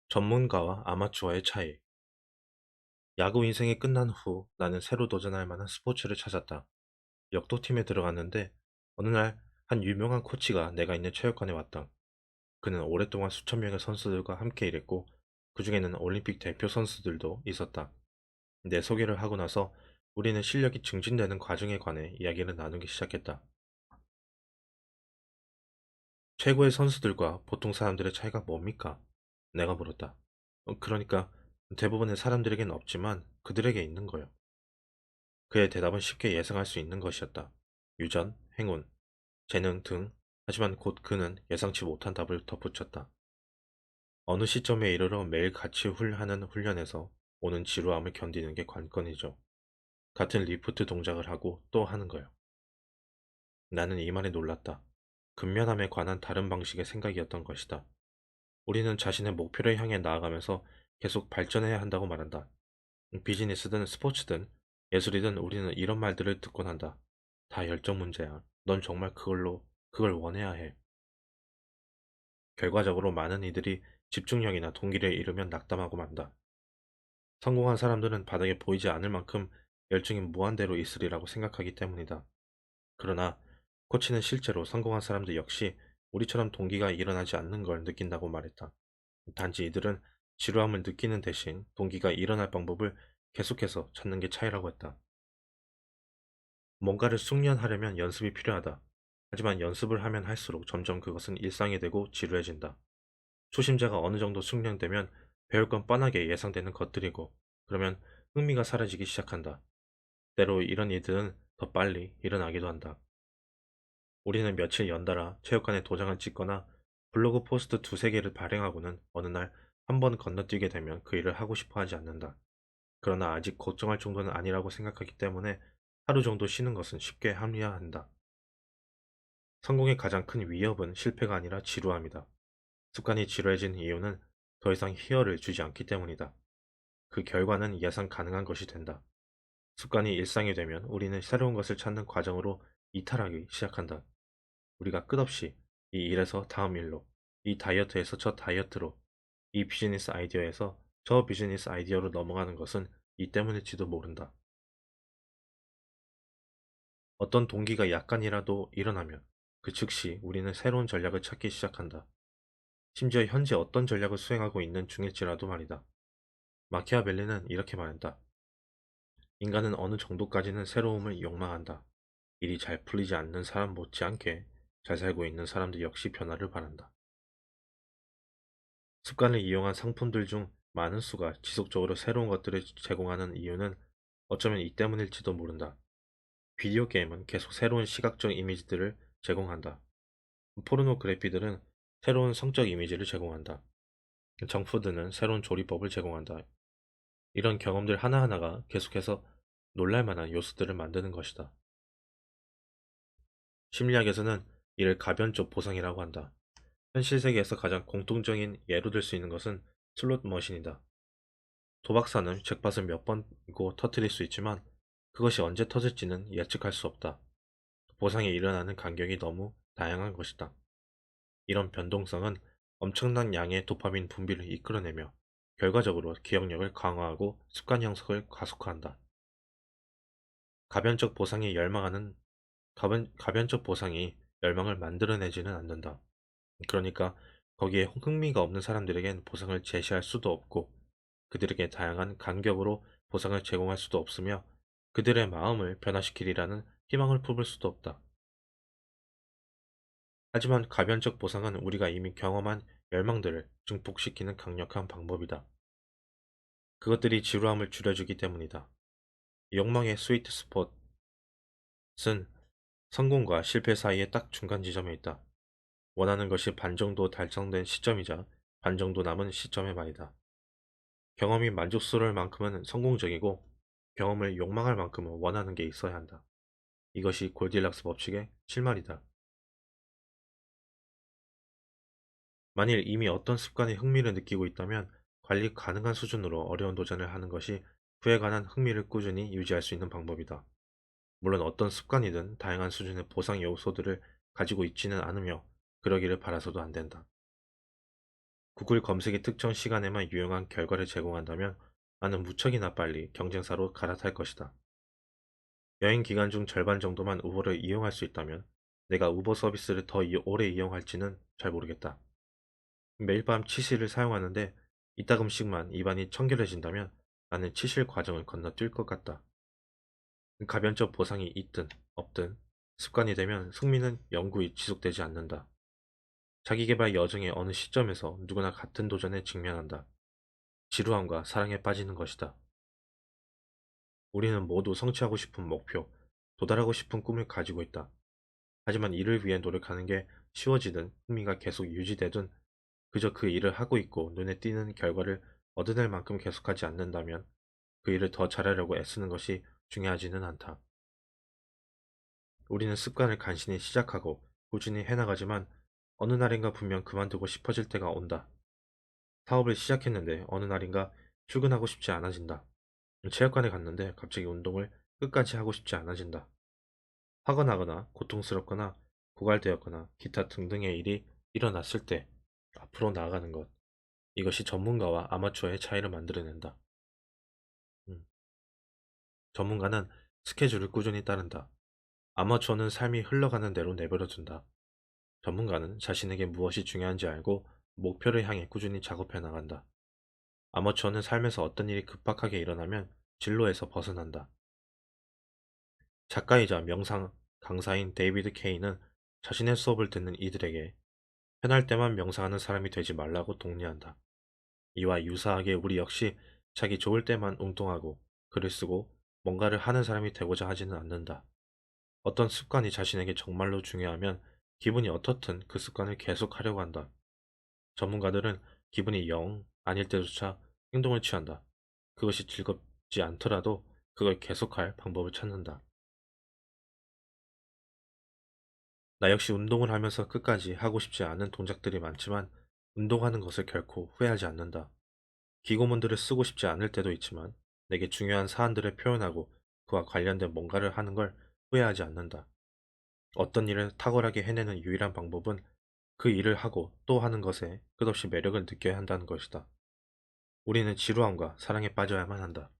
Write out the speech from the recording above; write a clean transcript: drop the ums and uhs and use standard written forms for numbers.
전문가와 아마추어의 차이. 야구 인생이 끝난 후 나는 새로 도전할 만한 스포츠를 찾았다. 역도팀에 들어갔는데 어느 날 한 유명한 코치가 내가 있는 체육관에 왔다. 그는 오랫동안 수천 명의 선수들과 함께 일했고 그 중에는 올림픽 대표 선수들도 있었다. 내 소개를 하고 나서 우리는 실력이 증진되는 과정에 관해 이야기를 나누기 시작했다. 최고의 선수들과 보통 사람들의 차이가 뭡니까? 내가 물었다. 그러니까 대부분의 사람들에겐 없지만 그들에게 있는 거요. 그의 대답은 쉽게 예상할 수 있는 것이었다. 유전, 행운, 재능 등. 하지만 곧 그는 예상치 못한 답을 덧붙였다. 어느 시점에 이르러 매일 같이 하는 훈련에서 오는 지루함을 견디는 게 관건이죠. 같은 리프트 동작을 하고 또 하는 거요. 나는 이 말에 놀랐다. 근면함에 관한 다른 방식의 생각이었던 것이다. 우리는 자신의 목표를 향해 나아가면서 계속 발전해야 한다고 말한다. 비즈니스든 스포츠든 예술이든 우리는 이런 말들을 듣곤 한다. 다 열정 문제야. 넌 정말 그걸 원해야 해. 결과적으로 많은 이들이 집중력이나 동기를 잃으면 낙담하고 만다. 성공한 사람들은 바닥에 보이지 않을 만큼 열정이 무한대로 있으리라고 생각하기 때문이다. 그러나 코치는 실제로 성공한 사람들 역시 우리처럼 동기가 일어나지 않는 걸 느낀다고 말했다. 단지 이들은 지루함을 느끼는 대신 동기가 일어날 방법을 계속해서 찾는 게 차이라고 했다. 뭔가를 숙련하려면 연습이 필요하다. 하지만 연습을 하면 할수록 점점 그것은 일상이 되고 지루해진다. 초심자가 어느 정도 숙련되면 배울 건 뻔하게 예상되는 것들이고, 그러면 흥미가 사라지기 시작한다. 때로 이런 일들은 더 빨리 일어나기도 한다. 우리는 며칠 연달아 체육관에 도장을 찍거나 블로그 포스트 두세 개를 발행하고는 어느 날 한 번 건너뛰게 되면 그 일을 하고 싶어 하지 않는다. 그러나 아직 걱정할 정도는 아니라고 생각하기 때문에 하루 정도 쉬는 것은 쉽게 합리화한다. 성공의 가장 큰 위협은 실패가 아니라 지루함이다. 습관이 지루해진 이유는 더 이상 희열을 주지 않기 때문이다. 그 결과는 예상 가능한 것이 된다. 습관이 일상이 되면 우리는 새로운 것을 찾는 과정으로 이탈하기 시작한다. 우리가 끝없이 이 일에서 다음 일로, 이 다이어트에서 저 다이어트로, 이 비즈니스 아이디어에서 저 비즈니스 아이디어로 넘어가는 것은 이 때문일지도 모른다. 어떤 동기가 약간이라도 일어나면 그 즉시 우리는 새로운 전략을 찾기 시작한다. 심지어 현재 어떤 전략을 수행하고 있는 중일지라도 말이다. 마키아벨리는 이렇게 말한다. 인간은 어느 정도까지는 새로움을 욕망한다. 일이 잘 풀리지 않는 사람 못지않게 잘 살고 있는 사람들 역시 변화를 바란다. 습관을 이용한 상품들 중 많은 수가 지속적으로 새로운 것들을 제공하는 이유는 어쩌면 이 때문일지도 모른다. 비디오 게임은 계속 새로운 시각적 이미지들을 제공한다. 포르노그래피들은 새로운 성적 이미지를 제공한다. 정푸드는 새로운 조리법을 제공한다. 이런 경험들 하나하나가 계속해서 놀랄만한 요소들을 만드는 것이다. 심리학에서는 이를 가변적 보상이라고 한다. 현실 세계에서 가장 공통적인 예로 들 수 있는 것은 슬롯 머신이다. 도박사는 잭팟을 몇 번이고 터뜨릴 수 있지만 그것이 언제 터질지는 예측할 수 없다. 보상이 일어나는 간격이 너무 다양한 것이다. 이런 변동성은 엄청난 양의 도파민 분비를 이끌어내며 결과적으로 기억력을 강화하고 습관 형성을 가속화한다. 가변적 보상이 열망하는 가변적 보상이 열망을 만들어내지는 않는다. 그러니까 거기에 흥미가 없는 사람들에겐 보상을 제시할 수도 없고 그들에게 다양한 간격으로 보상을 제공할 수도 없으며 그들의 마음을 변화시키리라는 희망을 품을 수도 없다. 하지만 가변적 보상은 우리가 이미 경험한 열망들을 증폭시키는 강력한 방법이다. 그것들이 지루함을 줄여주기 때문이다. 욕망의 스위트 스폿은 성공과 실패 사이의 딱 중간 지점에 있다. 원하는 것이 반 정도 달성된 시점이자 반 정도 남은 시점의 말이다. 경험이 만족스러울 만큼은 성공적이고 경험을 욕망할 만큼은 원하는 게 있어야 한다. 이것이 골디락스 법칙의 실마리다. 만일 이미 어떤 습관에 흥미를 느끼고 있다면 관리 가능한 수준으로 어려운 도전을 하는 것이 그에 관한 흥미를 꾸준히 유지할 수 있는 방법이다. 물론 어떤 습관이든 다양한 수준의 보상 요소들을 가지고 있지는 않으며 그러기를 바라서도 안 된다. 구글 검색이 특정 시간에만 유용한 결과를 제공한다면 나는 무척이나 빨리 경쟁사로 갈아탈 것이다. 여행 기간 중 절반 정도만 우버를 이용할 수 있다면 내가 우버 서비스를 더 오래 이용할지는 잘 모르겠다. 매일 밤 치실을 사용하는데 이따금씩만 입안이 청결해진다면 나는 치실 과정을 건너뛸 것 같다. 가변적 보상이 있든 없든 습관이 되면 승리는 영구히 지속되지 않는다. 자기계발 여정의 어느 시점에서 누구나 같은 도전에 직면한다. 지루함과 사랑에 빠지는 것이다. 우리는 모두 성취하고 싶은 목표, 도달하고 싶은 꿈을 가지고 있다. 하지만 이를 위해 노력하는 게 쉬워지든 흥미가 계속 유지되든 그저 그 일을 하고 있고 눈에 띄는 결과를 얻어낼 만큼 계속하지 않는다면 그 일을 더 잘하려고 애쓰는 것이 중요하지는 않다. 우리는 습관을 간신히 시작하고 꾸준히 해나가지만 어느 날인가 분명 그만두고 싶어질 때가 온다. 사업을 시작했는데 어느 날인가 출근하고 싶지 않아진다. 체육관에 갔는데 갑자기 운동을 끝까지 하고 싶지 않아진다. 화가 나거나 고통스럽거나 고갈되었거나 기타 등등의 일이 일어났을 때 앞으로 나아가는 것. 이것이 전문가와 아마추어의 차이를 만들어낸다. 음, 전문가는 스케줄을 꾸준히 따른다. 아마추어는 삶이 흘러가는 대로 내버려둔다. 전문가는 자신에게 무엇이 중요한지 알고 목표를 향해 꾸준히 작업해 나간다. 아마추어는 삶에서 어떤 일이 급박하게 일어나면 진로에서 벗어난다. 작가이자 명상 강사인 데이비드 케이는 자신의 수업을 듣는 이들에게 편할 때만 명상하는 사람이 되지 말라고 독려한다. 이와 유사하게 우리 역시 자기 좋을 때만 웅뚱하고 글을 쓰고 뭔가를 하는 사람이 되고자 하지는 않는다. 어떤 습관이 자신에게 정말로 중요하면 기분이 어떻든 그 습관을 계속하려고 한다. 전문가들은 기분이 영 아닐 때조차 행동을 취한다. 그것이 즐겁지 않더라도 그걸 계속할 방법을 찾는다. 나 역시 운동을 하면서 끝까지 하고 싶지 않은 동작들이 많지만 운동하는 것을 결코 후회하지 않는다. 기고문들을 쓰고 싶지 않을 때도 있지만 내게 중요한 사안들을 표현하고 그와 관련된 뭔가를 하는 걸 후회하지 않는다. 어떤 일을 탁월하게 해내는 유일한 방법은 그 일을 하고 또 하는 것에 끝없이 매력을 느껴야 한다는 것이다. 우리는 지루함과 사랑에 빠져야만 한다.